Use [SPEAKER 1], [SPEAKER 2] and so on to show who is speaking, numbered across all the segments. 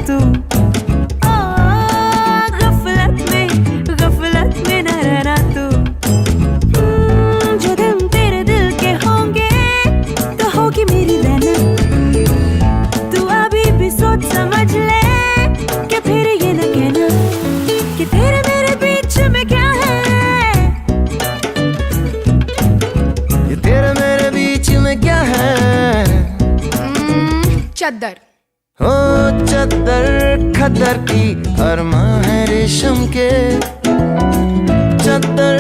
[SPEAKER 1] तू। गफलत में न रहना तू। जो दिन तेरे दिल के होंगे तो होगी मेरी रहना। तू अभी भी सोच समझ ले कि फिर ये न कहना कि तेरे मेरे बीच में क्या है।
[SPEAKER 2] ये तेरे मेरे बीच में क्या है?
[SPEAKER 3] चद्दर।
[SPEAKER 2] हो चद्दर खद्दर की अरमां है रेशम के। चद्दर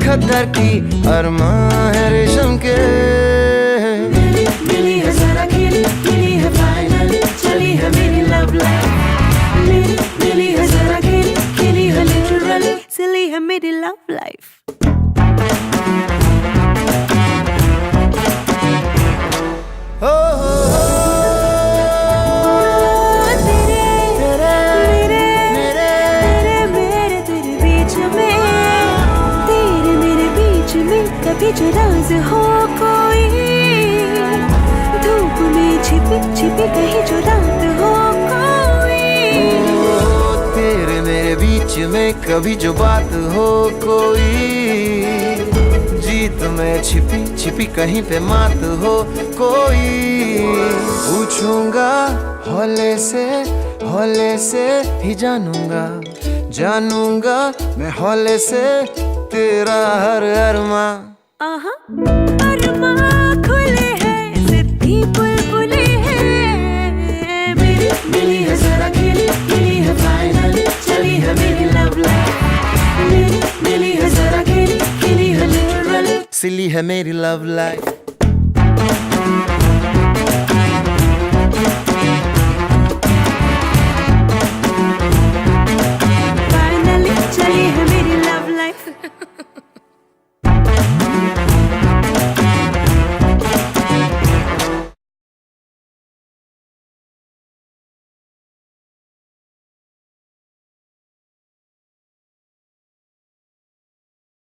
[SPEAKER 2] खद्दर की अरमां है रेशम के।
[SPEAKER 1] मिली है जरा खेल, मिली है फाइनल, चली है मेरी लव लाइफ। मिली है जरा खेल, खेली है लिटरल, चली है मेरी लव लाइफ। कभी जो राज हो कोई, धूप में छिपी छिपी कहीं जो रात हो कोई।
[SPEAKER 2] तेरे मेरे बीच में कभी जो बात हो कोई, जीत में छिपी छिपी कहीं पे मात हो कोई। पूछूंगा हौले से ही जानूंगा मैं हौले से तेरा हर अरमा।
[SPEAKER 1] अरमा खुले हैं, सिद्धि बुलबुले हैं। मिली है जरा खेल, मिली है फाइनल, चली है मेरी लव लाइफ। मिली है जरा खेल, खेली है लिटरल,
[SPEAKER 2] सिली है मेरी लव लाइफ।